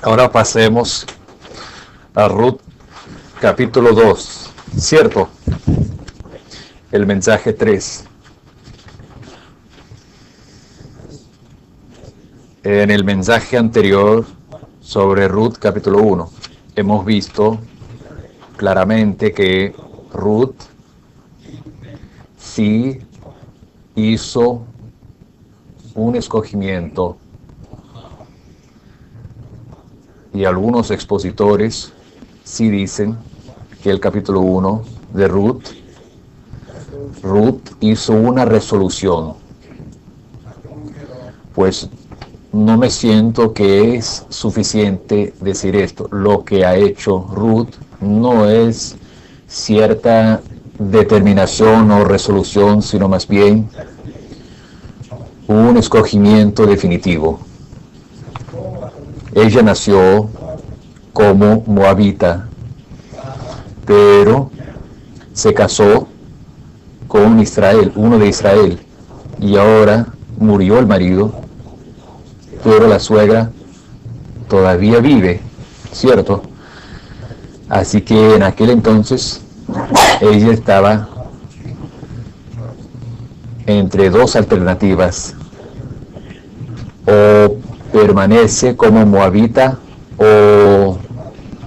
Ahora pasemos a Ruth capítulo 2, ¿cierto? El mensaje 3. En el mensaje anterior sobre Ruth capítulo 1, hemos visto claramente que Ruth sí hizo un escogimiento, y algunos expositores sí dicen que el capítulo 1 de Ruth hizo una resolución. Pues no me siento que es suficiente decir esto. Lo que ha hecho Ruth no es cierta determinación o resolución, sino más bien un escogimiento definitivo. Ella nació como moabita, pero se casó con Israel, uno de Israel, y ahora murió el marido, pero la suegra todavía vive, ¿cierto? Así que en aquel entonces ella estaba entre dos alternativas: o permanece como moabita o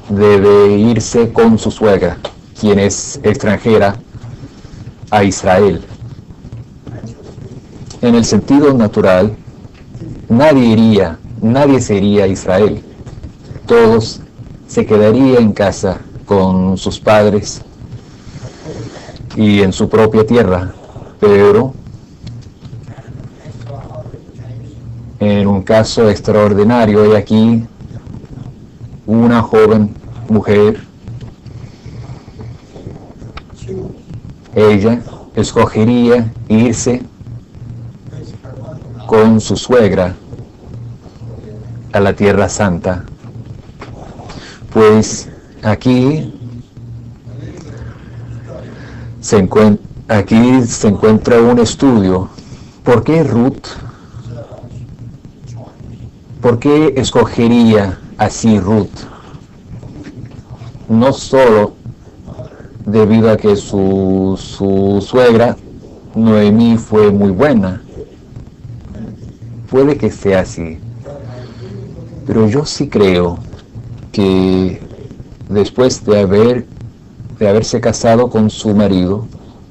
debe irse con su suegra, quien es extranjera a Israel. En el sentido natural, nadie se iría a Israel. Todos se quedarían en casa con sus padres y en su propia tierra, pero en un caso extraordinario, hay aquí una joven mujer. Ella escogería irse con su suegra a la Tierra Santa. Pues aquí se encuentra un estudio. ¿Por qué Ruth? ¿Por qué escogería así Ruth? No solo debido a que su suegra Noemí fue muy buena. Puede que sea así, pero yo sí creo que después de haberse casado con su marido,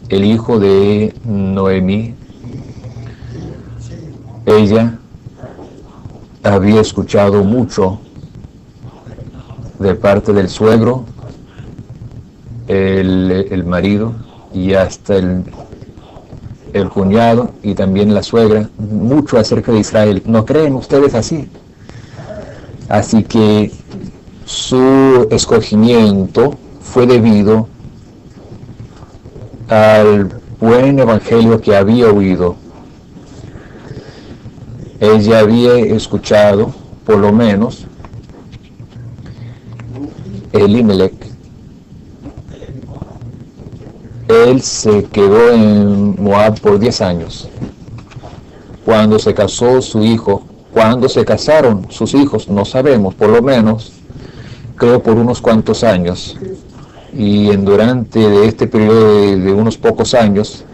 el hijo de Noemí, ella había escuchado mucho de parte del suegro, el marido, y hasta el cuñado y también la suegra, mucho acerca de Israel. ¿No creen ustedes así? Así que su escogimiento fue debido al buen evangelio que había oído. Ella había escuchado, por lo menos, Elimelech. Él se quedó en Moab por 10 años. Cuando se casó su hijo, cuando se casaron sus hijos, no sabemos, por lo menos, creo por unos cuantos años. Y durante de este periodo de unos pocos años,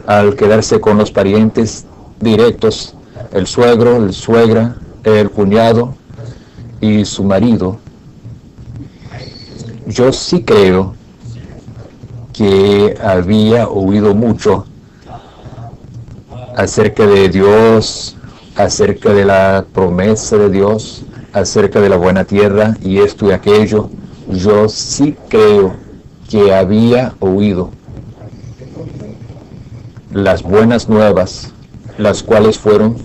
al quedarse con los parientes directos, el suegro, la suegra, el cuñado y su marido, yo sí creo que había oído mucho acerca de Dios, acerca de la promesa de Dios, acerca de la buena tierra y esto y aquello. Yo sí creo que había oído las buenas nuevas, las cuales fueron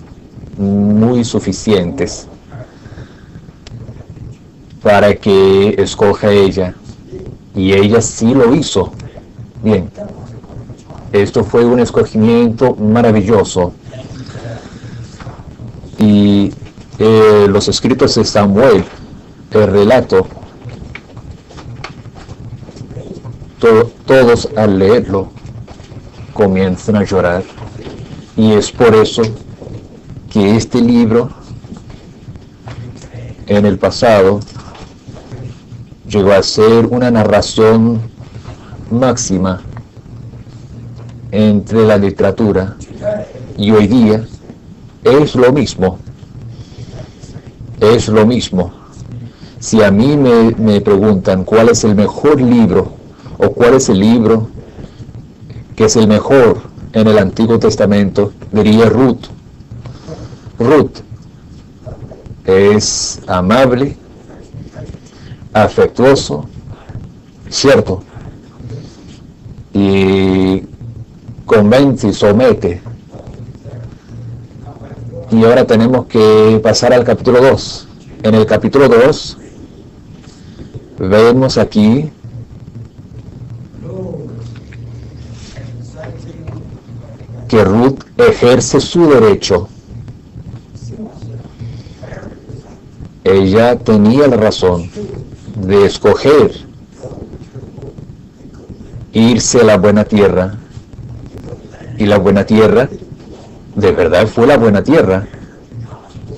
muy suficientes para que escoja ella, y ella sí lo hizo. Bien, esto fue un escogimiento maravilloso, y los escritos de Samuel, el relato, todos al leerlo comienzan a llorar, y es por eso que este libro en el pasado llegó a ser una narración máxima entre la literatura, y hoy día es lo mismo. Es lo mismo. Si a mí me preguntan cuál es el mejor libro o cuál es el libro que es el mejor en el Antiguo Testamento, diría Ruth. Ruth es amable, afectuoso, cierto, y convence y somete. Y ahora tenemos que pasar al capítulo 2. En el capítulo 2 vemos aquí que Ruth ejerce su derecho. Ella tenía la razón de escoger irse a la buena tierra, y la buena tierra de verdad fue la buena tierra.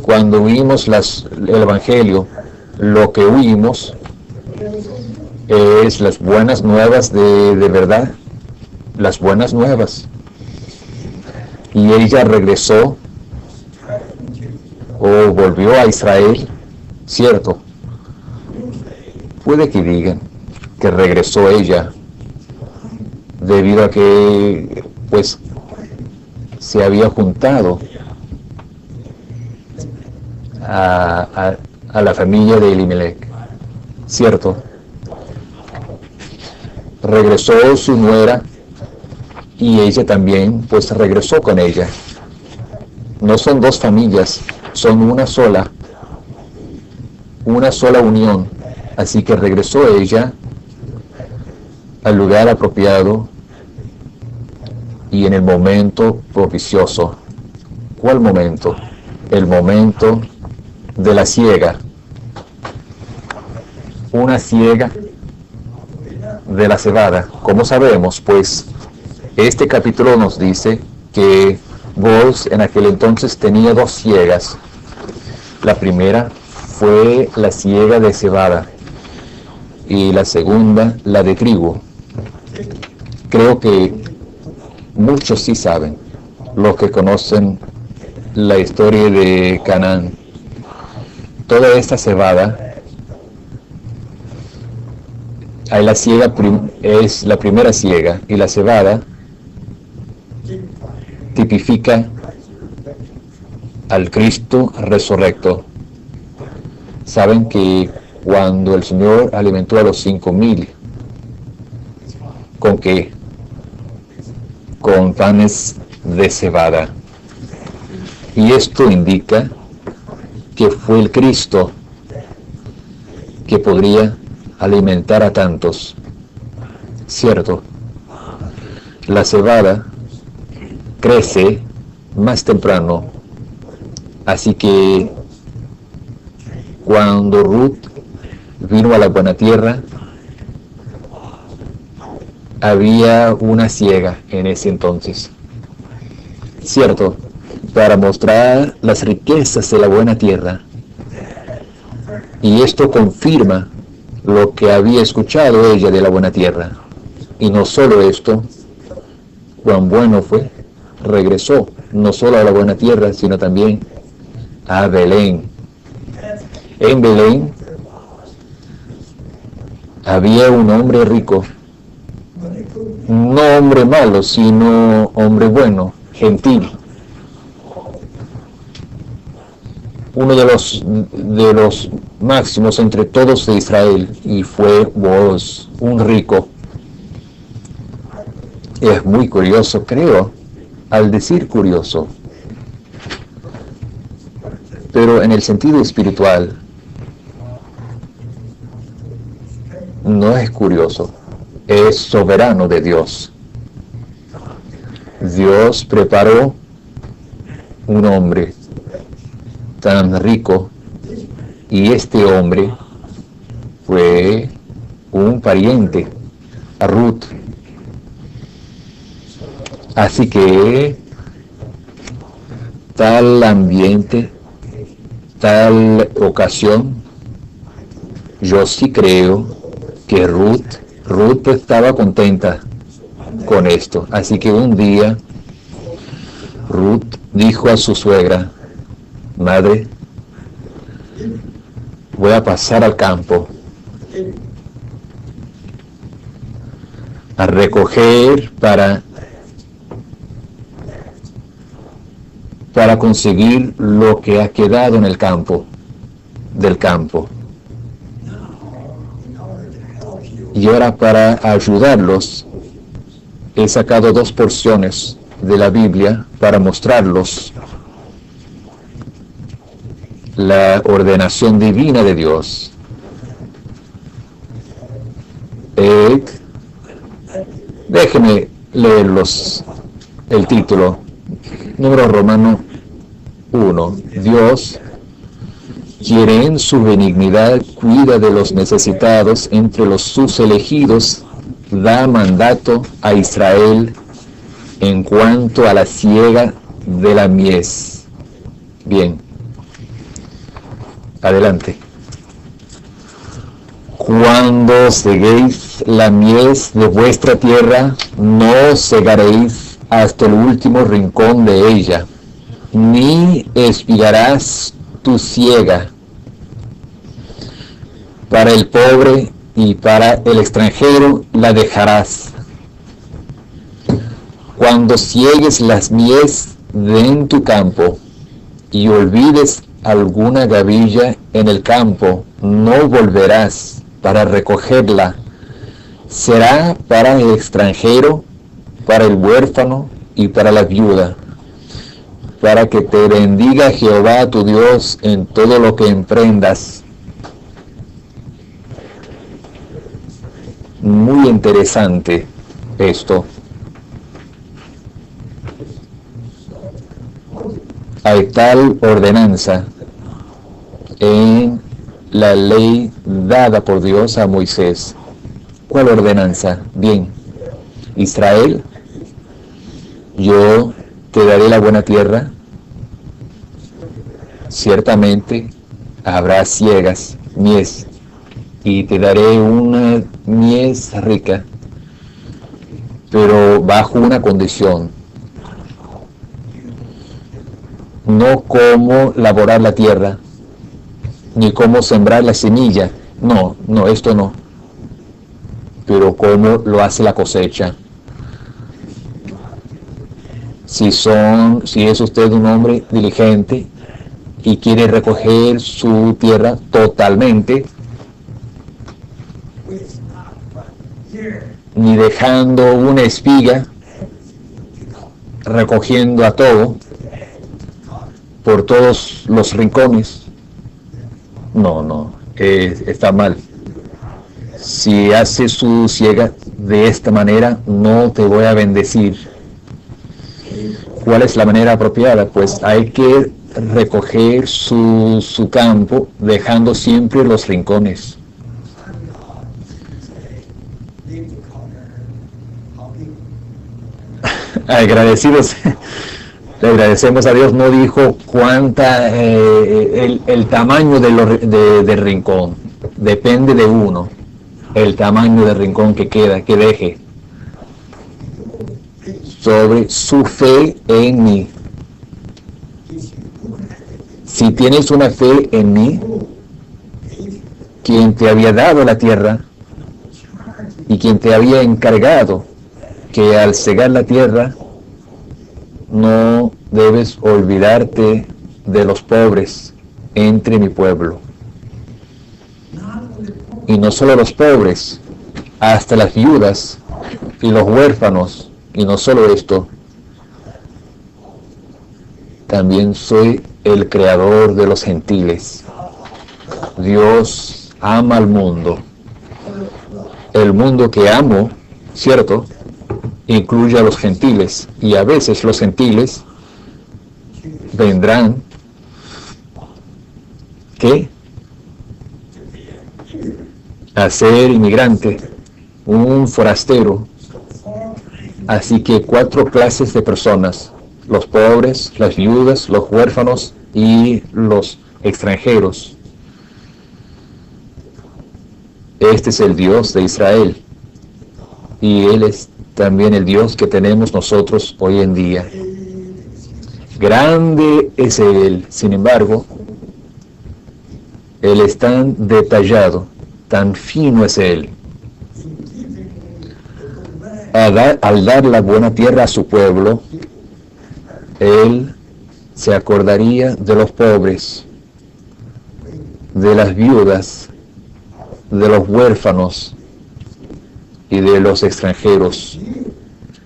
Cuando oímos el Evangelio, lo que oímos es las buenas nuevas de verdad, las buenas nuevas. Y ella regresó o volvió a Israel, cierto. Puede que digan que regresó ella debido a que pues se había juntado a la familia de Elimelech, cierto. Regresó su nuera y ella también pues regresó con ella. No son dos familias, son una sola unión. Así que regresó ella al lugar apropiado y en el momento propicioso. ¿Cuál momento? El momento de la siega. Una siega de la cebada. ¿Cómo sabemos? Pues este capítulo nos dice que Booz en aquel entonces tenía dos siegas. La primera fue la siega de cebada y la segunda la de trigo. Creo que muchos sí saben, los que conocen la historia de Canaán. Toda esta cebada, hay la siega es la primera siega, y la cebada tipifica al Cristo resurrecto. Saben que cuando el Señor alimentó a los 5,000, ¿con qué? Con panes de cebada. Y esto indica que fue el Cristo que podría alimentar a tantos. Cierto, la cebada crece más temprano, así que cuando Ruth vino a la buena tierra, había una siega en ese entonces, cierto, para mostrar las riquezas de la buena tierra. Y esto confirma lo que había escuchado ella de la buena tierra. Y no solo esto, cuán bueno fue, regresó no solo a la buena tierra, sino también a Belén. En Belén había un hombre rico, no hombre malo, sino hombre bueno, gentil. Uno de los máximos entre todos de Israel, y fue Booz, un rico. Es muy curioso, creo, al decir curioso, pero en el sentido espiritual no es curioso, es soberano de Dios. Dios preparó un hombre tan rico, y este hombre fue un pariente a Ruth. Así que tal ambiente, tal ocasión, yo sí creo que Ruth estaba contenta con esto. Así que un día Ruth dijo a su suegra: madre, voy a pasar al campo a recoger para conseguir lo que ha quedado en el campo, del campo. Y ahora, para ayudarlos, he sacado 2 porciones de la Biblia para mostrarlos la ordenación divina de Dios. Déjenme leerlos. El título, número romano 1. Dios, quien en su benignidad cuida de los necesitados entre sus elegidos, da mandato a Israel en cuanto a la siega de la mies. Bien. Adelante. Cuando seguéis la mies de vuestra tierra, no segaréis hasta el último rincón de ella, ni espigarás tu siega. Para el pobre y para el extranjero la dejarás. Cuando siegues las mies en tu campo y olvides alguna gavilla en el campo, no volverás para recogerla. Será para el extranjero, para el huérfano y para la viuda, para que te bendiga Jehová tu Dios en todo lo que emprendas. Muy interesante esto. Hay tal ordenanza en la ley dada por Dios a Moisés. ¿Cuál ordenanza? Bien, Israel, yo te daré la buena tierra. Ciertamente habrá siegas, mies, y te daré una mies rica, pero bajo una condición: no cómo laborar la tierra, ni cómo sembrar la semilla. No, esto no. Pero cómo lo hace la cosecha. Si es usted un hombre diligente y quiere recoger su tierra totalmente, ni dejando una espiga, recogiendo a todo, por todos los rincones, no, está mal. Si hace su siega de esta manera, no te voy a bendecir. ¿Cuál es la manera apropiada? Pues hay que recoger su campo, dejando siempre los rincones. Agradecidos. Le agradecemos a Dios. No dijo cuánta el tamaño del rincón. Depende de uno. El tamaño del rincón que deje. Sobre su fe en mí. Si tienes una fe en mí, quien te había dado la tierra y quien te había encargado que al cegar la tierra, no debes olvidarte de los pobres entre mi pueblo. Y no solo los pobres, hasta las viudas y los huérfanos. Y no solo esto, también soy el creador de los gentiles. Dios ama al mundo. El mundo que amo, ¿cierto?, incluye a los gentiles, y a veces los gentiles vendrán a ser inmigrante, un forastero. Así que 4 clases de personas: los pobres, las viudas, los huérfanos y los extranjeros. Este es el Dios de Israel, y Él es también el Dios que tenemos nosotros hoy en día. Grande es Él, sin embargo, Él es tan detallado, tan fino es Él. Al dar la buena tierra a su pueblo, Él se acordaría de los pobres, de las viudas, de los huérfanos y de los extranjeros.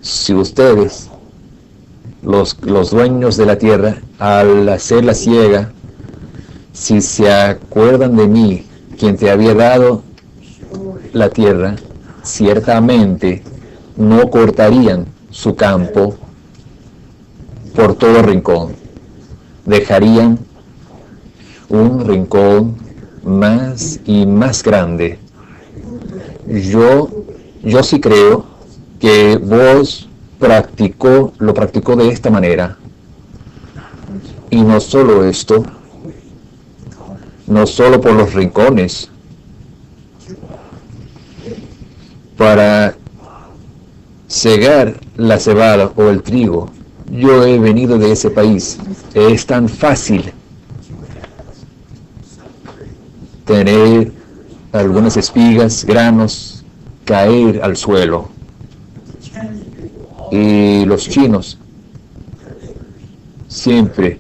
Si ustedes, los dueños de la tierra, al hacer la siega, si se acuerdan de mí, quien te había dado la tierra, ciertamente no cortarían su campo por todo rincón. Dejarían un rincón más y más grande. Yo sí creo que vos lo practicó de esta manera. Y no solo esto, no solo por los rincones, para cegar la cebada o el trigo. Yo he venido de ese país. Es tan fácil tener algunas espigas, granos, caer al suelo. Y los chinos siempre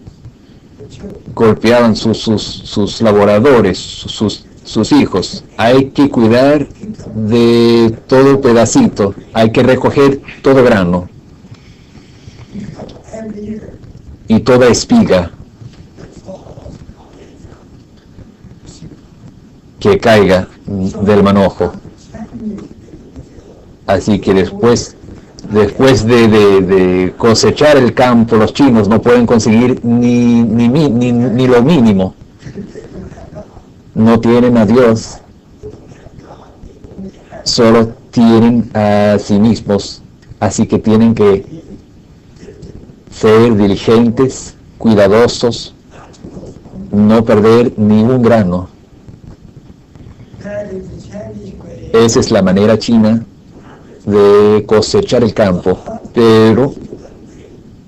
golpeaban sus laboradores, sus hijos. Hay que cuidar de todo pedacito, hay que recoger todo grano y toda espiga que caiga del manojo. Así que después de cosechar el campo, los chinos no pueden conseguir ni lo mínimo. No tienen a Dios, solo tienen a sí mismos. Así que tienen que ser diligentes, cuidadosos, no perder ni un grano. Esa es la manera china de cosechar el campo, pero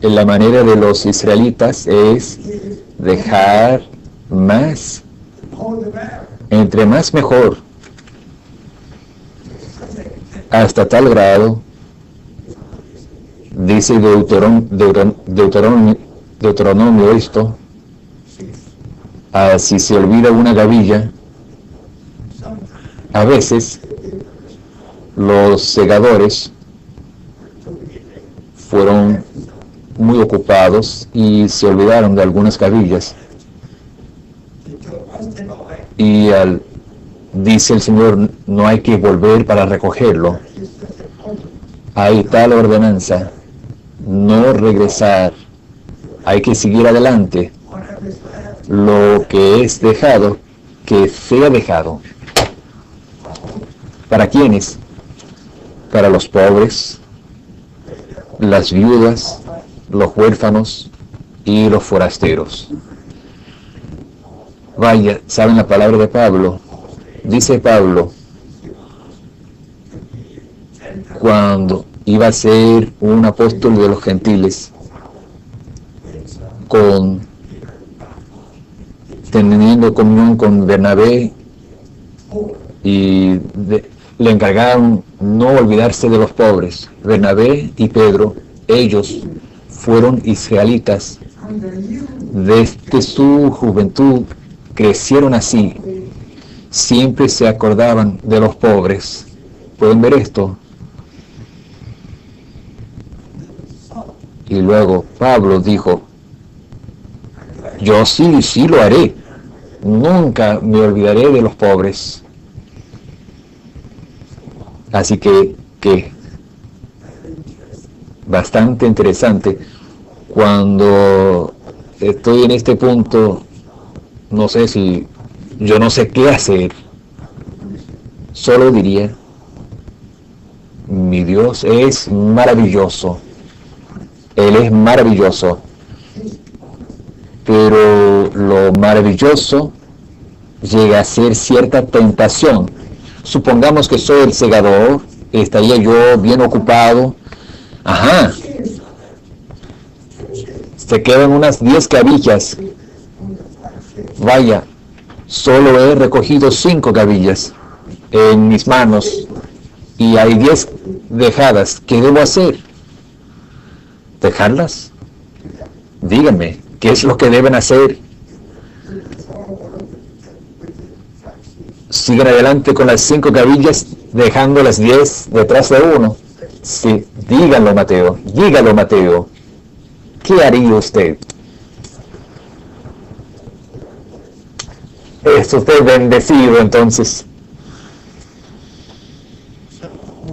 la manera de los israelitas es dejar más, entre más mejor, hasta tal grado, dice Deuteronomio esto, si se olvida una gavilla, a veces los segadores fueron muy ocupados y se olvidaron de algunas gavillas. Y dice el Señor, no hay que volver para recogerlo. Hay tal ordenanza, no regresar, hay que seguir adelante. Lo que es dejado, que sea dejado. ¿Para quiénes? Para los pobres, las viudas, los huérfanos y los forasteros. Vaya, ¿saben la palabra de Pablo? Dice Pablo, cuando iba a ser un apóstol de los gentiles, teniendo comunión con Bernabé, y le encargaron no olvidarse de los pobres. Bernabé y Pedro, ellos fueron israelitas. Desde su juventud crecieron así. Siempre se acordaban de los pobres. ¿Pueden ver esto? Y luego Pablo dijo, yo sí lo haré. Nunca me olvidaré de los pobres. Así que bastante interesante. Cuando estoy en este punto, yo no sé qué hacer. Solo diría, mi Dios es maravilloso. Él es maravilloso. pero lo maravilloso llega a ser cierta tentación. Supongamos que soy el segador, estaría yo bien ocupado. Ajá, se quedan unas 10 cabillas. Vaya, solo he recogido 5 cabillas en mis manos y hay 10 dejadas. ¿Qué debo hacer? ¿Dejarlas? Díganme, ¿qué es lo que deben hacer? Sigan adelante con las 5 cabillas, dejando las 10 detrás de uno. Sí, díganlo, Mateo. Dígalo, Mateo. ¿Qué haría usted? Es usted bendecido, entonces.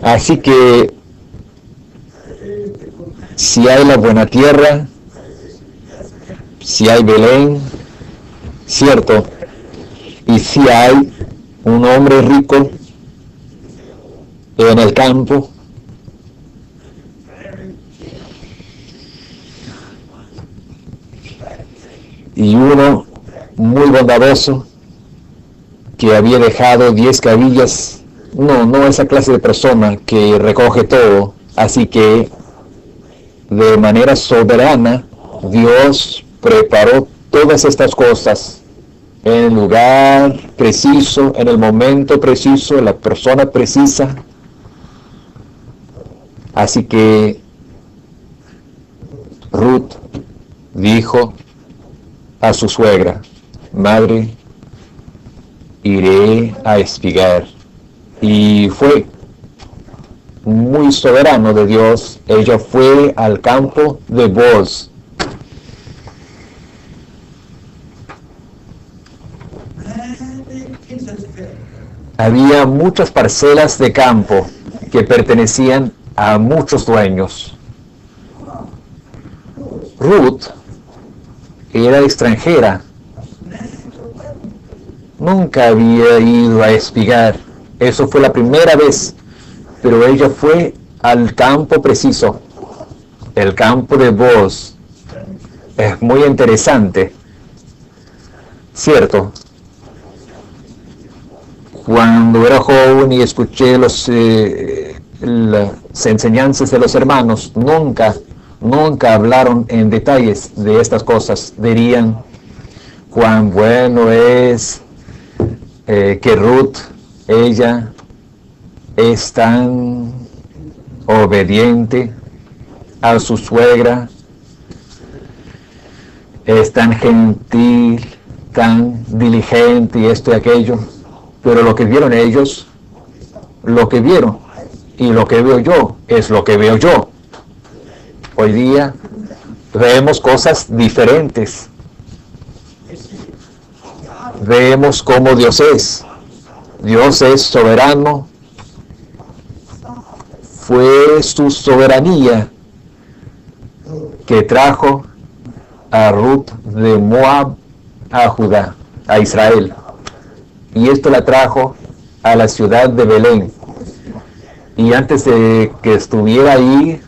Así que, si hay la buena tierra, si hay Belén, cierto, y si hay un hombre rico en el campo, y uno muy bondadoso que había dejado 10 cabillas, no esa clase de persona que recoge todo, así que de manera soberana Dios preparó todas estas cosas en el lugar preciso, en el momento preciso, la persona precisa. Así que Ruth dijo a su suegra: madre, iré a espigar. Y fue muy soberano de Dios. Ella fue al campo de Booz. Había muchas parcelas de campo que pertenecían a muchos dueños. Ruth era extranjera. Nunca había ido a espigar. Eso fue la primera vez. Pero ella fue al campo preciso. El campo de Booz. Es muy interesante. Cierto. Cuando era joven y escuché las enseñanzas de los hermanos, nunca hablaron en detalles de estas cosas. Dirían cuán bueno es que Ruth, ella es tan obediente a su suegra, es tan gentil, tan diligente y esto y aquello. Pero lo que vieron ellos, lo que vieron, y lo que veo yo, es lo que veo yo. Hoy día vemos cosas diferentes. Vemos cómo Dios es. Dios es soberano. Fue su soberanía que trajo a Ruth de Moab a Judá, a Israel. Y esto la trajo a la ciudad de Belén. Y antes de que estuviera ahí,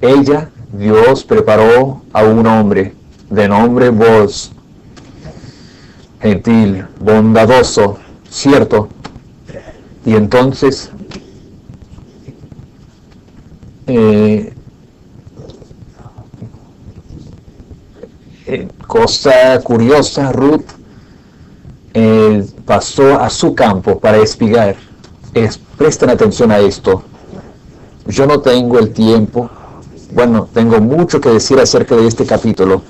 ella, Dios preparó a un hombre de nombre Booz, gentil, bondadoso, cierto. Y entonces, cosa curiosa, Ruth pasó a su campo para espigar. Presten atención a esto. Yo no tengo el tiempo. Bueno, tengo mucho que decir acerca de este capítulo.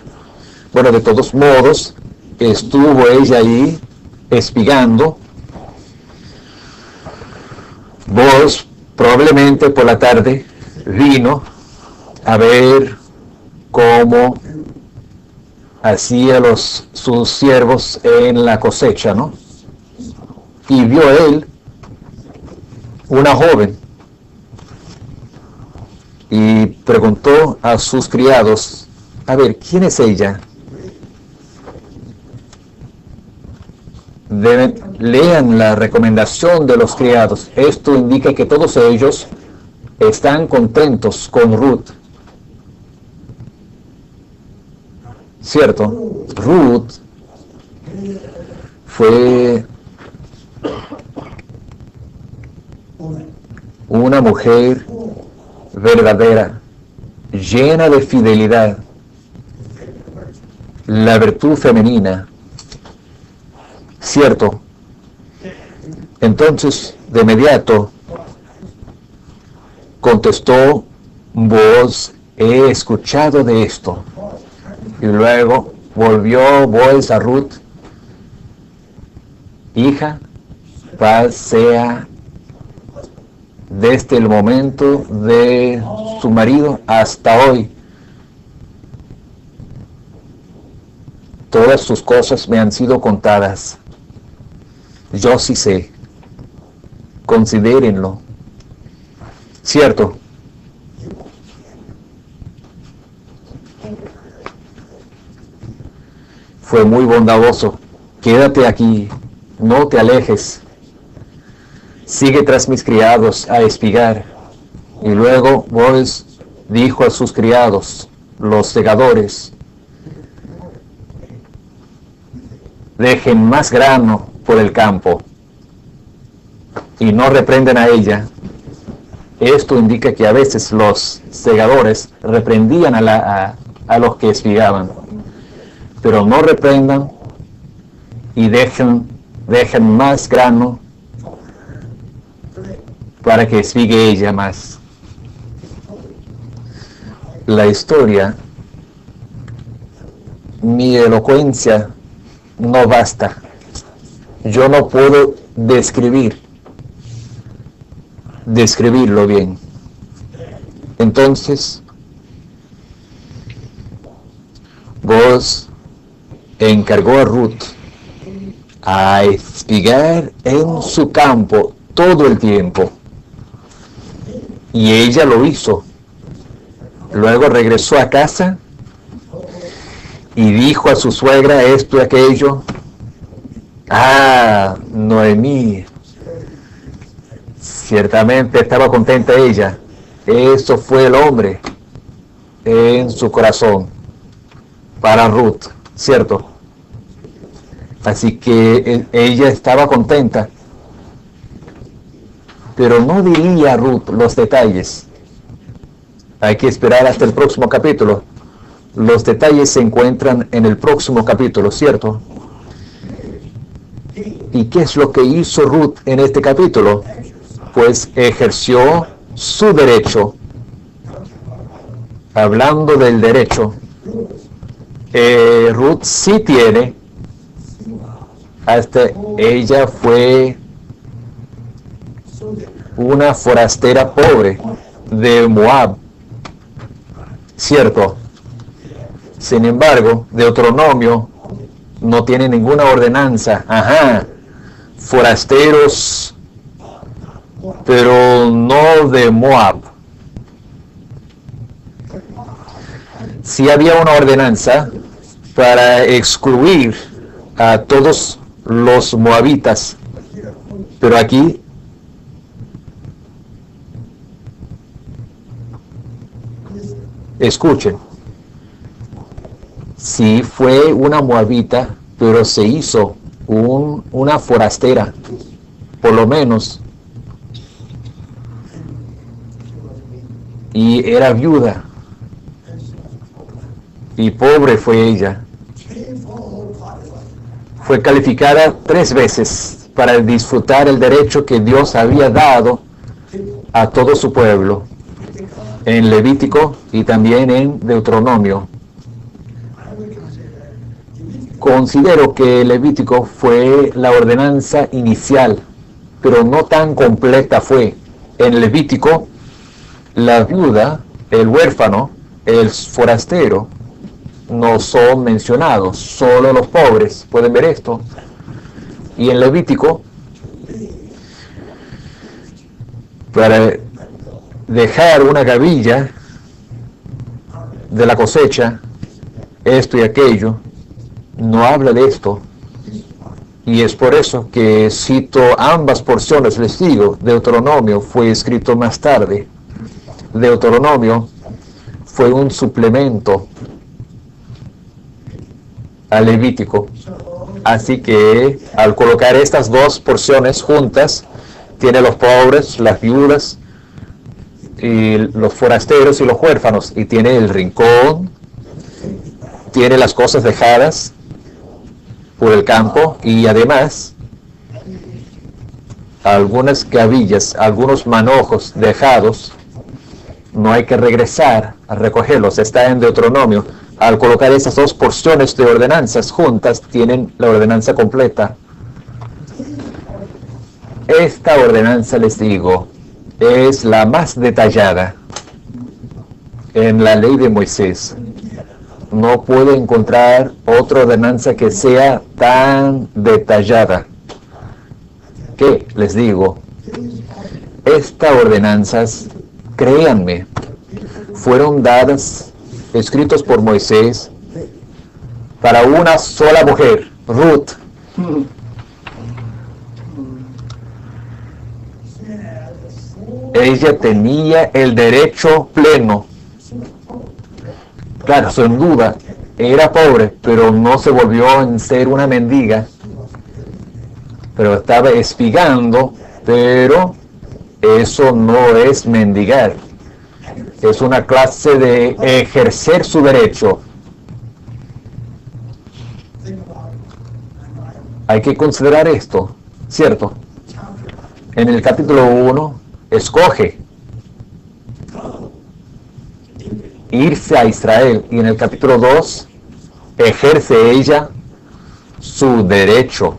Bueno, de todos modos, estuvo ella ahí espigando. Booz probablemente por la tarde vino a ver cómo hacía sus siervos en la cosecha, ¿no? Y vio él una joven y preguntó a sus criados: a ver, ¿quién es ella? Lean la recomendación de los criados. Esto indica que todos ellos están contentos con Ruth. ¿cierto? Ruth fue una mujer verdadera, llena de fidelidad, la virtud femenina, ¿cierto? Entonces, de inmediato, contestó Booz, he escuchado de esto. Y luego volvió Booz a Ruth, hija, paz sea desde el momento de su marido hasta hoy. Todas sus cosas me han sido contadas. Yo sí sé. Considérenlo. ¿Cierto? Fue muy bondadoso. Quédate aquí, no te alejes. Sigue tras mis criados a espigar. Y luego Booz dijo a sus criados, los segadores, dejen más grano por el campo y no reprenden a ella. Esto indica que a veces los segadores reprendían a los que espigaban, pero no reprendan y dejen más grano para que espigue ella más. La historia, mi elocuencia no basta. Yo no puedo describirlo bien. Entonces, Booz encargó a Ruth a espigar en su campo todo el tiempo. Y ella lo hizo. Luego regresó a casa y dijo a su suegra esto y aquello. Ah, Noemí. Ciertamente estaba contenta ella. Eso fue el hombre en su corazón para Ruth, ¿cierto? Así que ella estaba contenta, pero no diría a Ruth los detalles. Hay que esperar hasta el próximo capítulo. Los detalles se encuentran en el próximo capítulo, ¿cierto? ¿Y qué es lo que hizo Ruth en este capítulo? Pues ejerció su derecho. Hablando del derecho, Ruth sí tiene, hasta ella fue una forastera pobre de Moab, ¿cierto? Sin embargo, Deuteronomio no tiene ninguna ordenanza. Ajá, forasteros, pero no de Moab. Sí había una ordenanza para excluir a todos los moabitas, pero aquí escuchen, sí fue una moabita, pero se hizo una forastera, por lo menos, y era viuda, y pobre fue ella. Fue calificada 3 veces para disfrutar el derecho que Dios había dado a todo su pueblo, en Levítico y también en Deuteronomio. Considero que Levítico fue la ordenanza inicial, pero no tan completa fue. En Levítico, la viuda, el huérfano, el forastero, no son mencionados, solo los pobres pueden ver esto. Y en Levítico, para dejar una gavilla de la cosecha, esto y aquello, no habla de esto. Y es por eso que cito ambas porciones. Les digo, Deuteronomio fue escrito más tarde. Deuteronomio fue un suplemento al Levítico. Así que al colocar estas dos porciones juntas, tiene los pobres, las viudas, y los forasteros y los huérfanos, y tiene el rincón, tiene las cosas dejadas por el campo, y además algunas gavillas, algunos manojos dejados, no hay que regresar a recogerlos, está en Deuteronomio. Al colocar esas dos porciones de ordenanzas juntas, tienen la ordenanza completa. Esta ordenanza, les digo, es la más detallada en la ley de Moisés. No puedo encontrar otra ordenanza que sea tan detallada. ¿Qué les digo? Estas ordenanzas, créanme, fueron dadas, escritos por Moisés, para una sola mujer, Ruth. Ella tenía el derecho pleno. Claro, sin duda, era pobre, pero no se volvió en ser una mendiga. Pero estaba espigando, pero eso no es mendigar. Es una clase de ejercer su derecho. Hay que considerar esto, ¿cierto? En el capítulo 1, escoge irse a Israel, y en el capítulo 2, ejerce ella su derecho.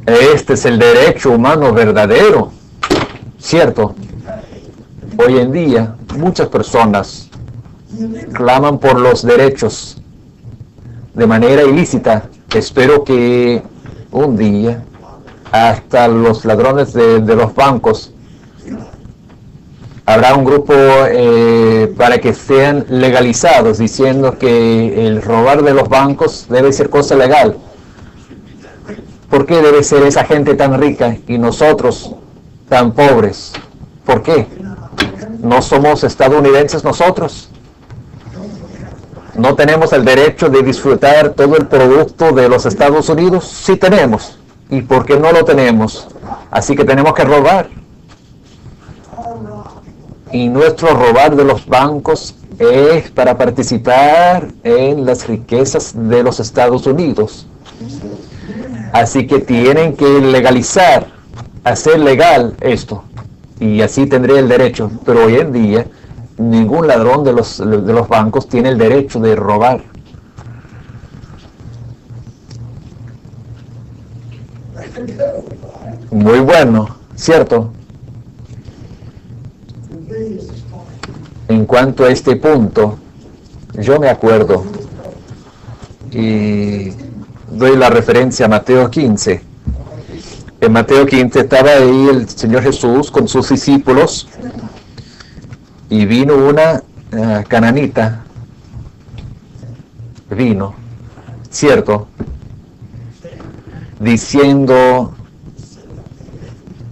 Este es el derecho humano verdadero, ¿cierto? Hoy en día, muchas personas claman por los derechos de manera ilícita. Espero que un día hasta los ladrones de los bancos habrá un grupo para que sean legalizados, diciendo que el robar de los bancos debe ser cosa legal. ¿Por qué debe ser esa gente tan rica y nosotros tan pobres? ¿Por qué? ¿No somos estadounidenses nosotros? ¿No tenemos el derecho de disfrutar todo el producto de los Estados Unidos? Sí tenemos. ¿Y por qué no lo tenemos? Así que tenemos que robar. Y nuestro robar de los bancos es para participar en las riquezas de los Estados Unidos. Así que tienen que legalizar, hacer legal esto. Y así tendré el derecho. Pero hoy en día, ningún ladrón de los bancos tiene el derecho de robar. Muy bueno, ¿cierto? En cuanto a este punto, yo me acuerdo y doy la referencia a Mateo 15. En Mateo 15 estaba ahí el Señor Jesús con sus discípulos y vino una cananita, vino, ¿cierto? Diciendo,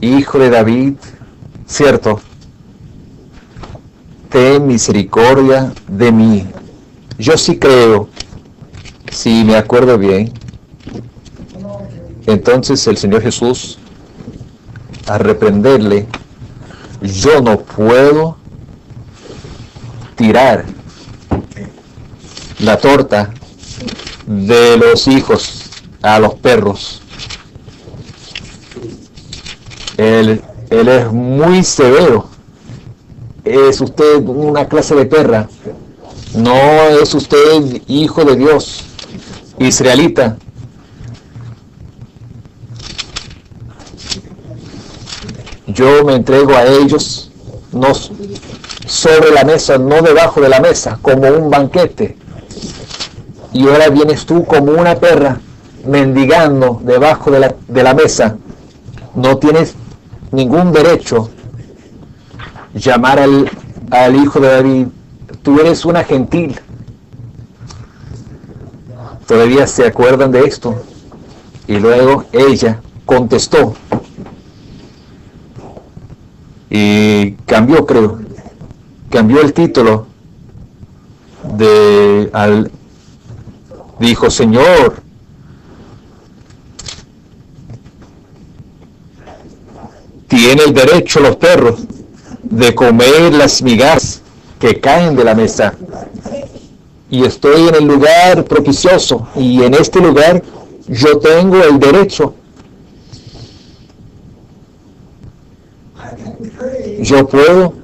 Hijo de David, ¿cierto? Ten misericordia de mí. Yo sí creo, si me acuerdo bien. Entonces el Señor Jesús, a reprenderle, yo no puedo tirar la torta de los hijos a los perros. Él es muy severo. Es usted una clase de perra. No es usted hijo de Dios, israelita. Yo me entrego a ellos, no sobre la mesa, no debajo de la mesa, como un banquete. Y ahora vienes tú como una perra, mendigando debajo de la mesa. No tienes ningún derecho llamar al hijo de David. Tú eres una gentil. ¿Todavía se acuerdan de esto? Y luego ella contestó. Y cambió, creo. cambió el título dijo: Señor, tiene el derecho los perros de comer las migajas que caen de la mesa. Y estoy en el lugar propicioso, y en este lugar yo tengo el derecho. Yo puedo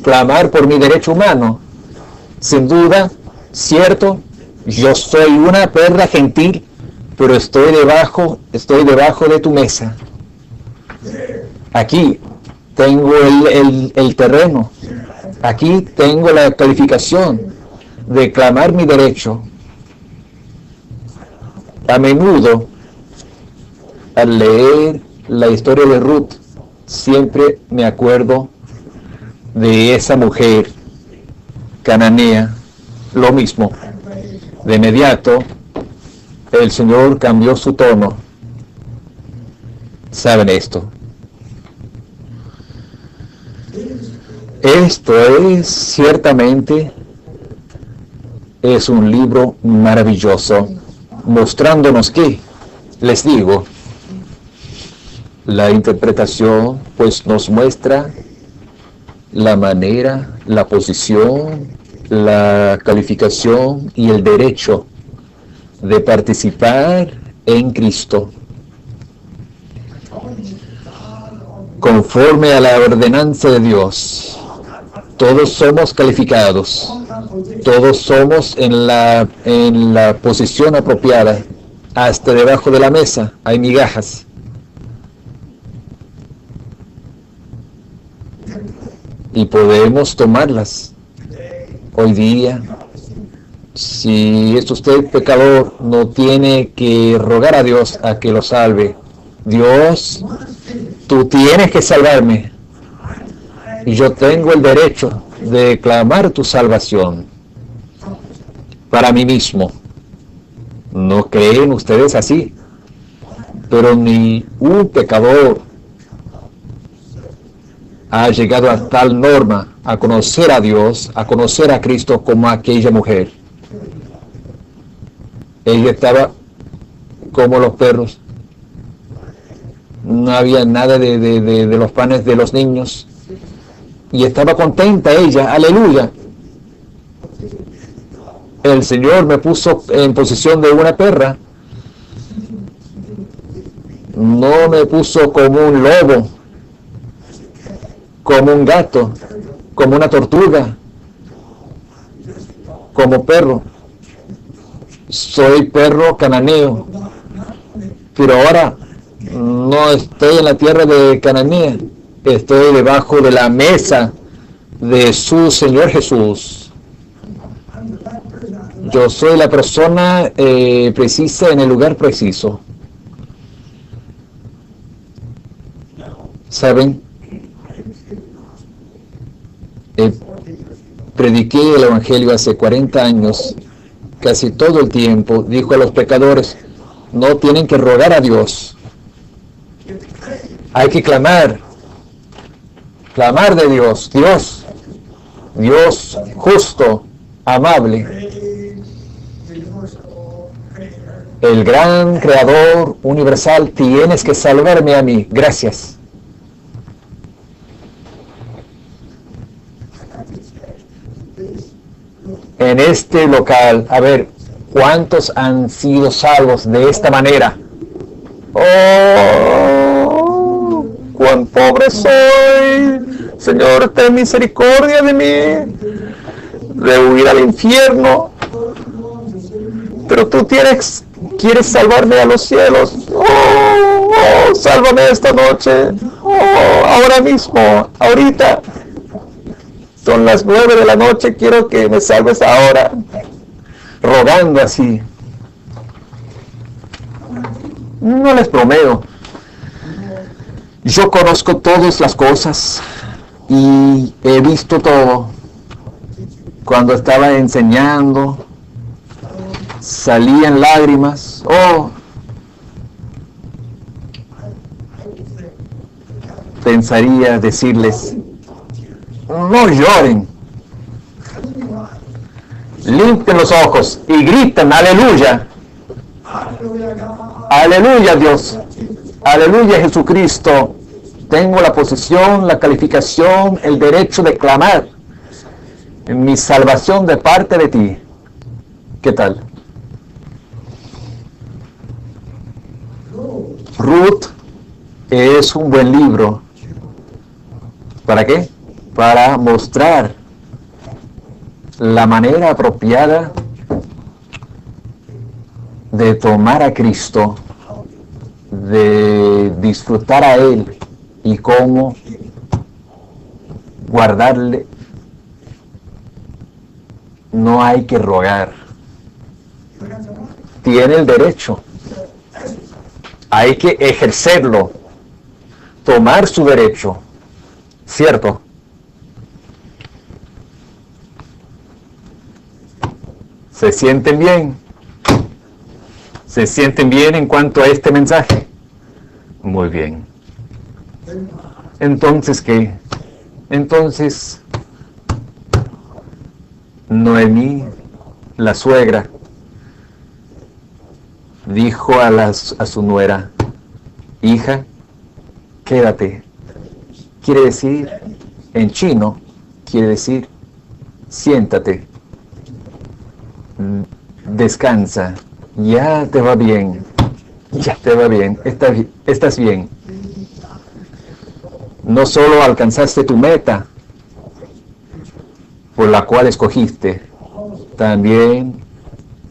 clamar por mi derecho humano. Sin duda, cierto, yo soy una perra gentil, pero estoy debajo de tu mesa. Aquí tengo el terreno. Aquí tengo la calificación de clamar mi derecho. A menudo, al leer la historia de Ruth, siempre me acuerdo de esa mujer cananea. Lo mismo. De inmediato, el Señor cambió su tono. ¿Saben esto? Esto ciertamente es un libro maravilloso, mostrándonos que, les digo, la interpretación pues nos muestra la manera, la posición, la calificación y el derecho de participar en Cristo. Conforme a la ordenanza de Dios, todos somos calificados, todos somos en la posición apropiada. Hasta debajo de la mesa hay migajas. Y podemos tomarlas. Hoy día, si es usted pecador, no tiene que rogar a Dios a que lo salve. Dios, tú tienes que salvarme. Y yo tengo el derecho de clamar tu salvación para mí mismo. ¿No creen ustedes así? Pero ni un pecador ha llegado a tal norma, a conocer a Dios, a conocer a Cristo como aquella mujer. Ella estaba como los perros. No había nada de los panes de los niños. Y estaba contenta ella, aleluya. El Señor me puso en posición de una perra. No me puso como un lobo, como un gato, como una tortuga, como perro. Soy perro cananeo, pero ahora no estoy en la tierra de Cananea, estoy debajo de la mesa de su Señor Jesús. Yo soy la persona precisa en el lugar preciso. ¿Saben? Prediqué el Evangelio hace 40 años, casi todo el tiempo. Dijo a los pecadores: no tienen que rogar a Dios. Hay que clamar de Dios. Dios justo, amable. El gran creador universal, tienes que salvarme a mí. Gracias. En este local, a ver, ¿cuántos han sido salvos de esta manera? ¡Oh! ¡Cuán pobre soy! Señor, ten misericordia de mí. Debo ir al infierno. Pero tú quieres salvarme a los cielos. ¡Oh! Sálvame esta noche. ¡Oh! Ahora mismo, ahorita. Son las 9 de la noche, quiero que me salves ahora. Rogando así. No les bromeo. Yo conozco todas las cosas y he visto todo. Cuando estaba enseñando, salían lágrimas. Oh, pensaría decirles: no lloren. Limpien los ojos y griten, aleluya. Aleluya, Dios. Aleluya, Jesucristo. Tengo la posición, la calificación, el derecho de clamar mi salvación de parte de ti. ¿Qué tal? Ruth es un buen libro. ¿Para qué? Para mostrar la manera apropiada de tomar a Cristo, de disfrutar a Él y cómo guardarle. No hay que rogar. Tiene el derecho. Hay que ejercerlo, tomar su derecho, ¿cierto? ¿Se sienten bien? ¿Se sienten bien en cuanto a este mensaje? Muy bien. Entonces, ¿qué? Entonces, Noemí, la suegra, dijo a su nuera, hija, quédate. Quiere decir, en chino, quiere decir, siéntate, descansa, ya te va bien, estás bien. No solo alcanzaste tu meta, por la cual escogiste, también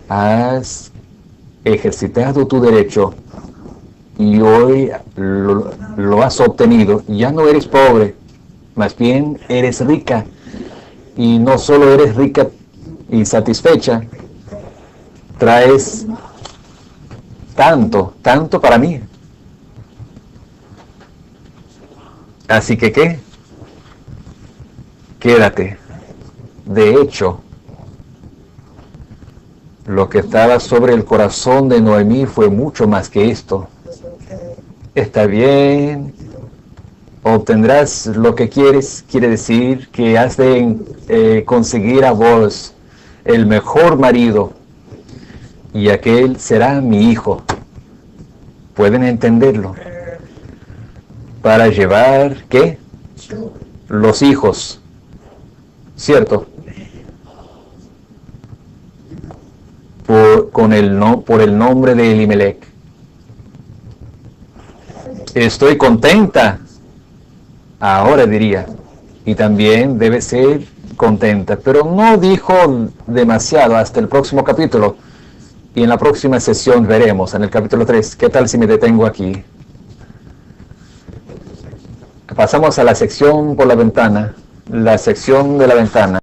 has ejercitado tu derecho y hoy lo has obtenido. Ya no eres pobre, más bien eres rica, y no solo eres rica y satisfecha, traes tanto para mí. Así que ¿qué? Quédate. De hecho, lo que estaba sobre el corazón de Noemí fue mucho más que esto. Está bien, obtendrás lo que quieres, quiere decir que has de conseguir a vos el mejor marido, y aquel será mi hijo. ¿Pueden entenderlo? Para llevar, ¿qué? Los hijos, ¿cierto? Por el nombre de Elimelech. Estoy contenta, ahora diría, y también debe ser contenta, pero no dijo demasiado hasta el próximo capítulo, y en la próxima sesión veremos, en el capítulo 3, ¿qué tal si me detengo aquí? Pasamos a la sección por la ventana, la sección de la ventana.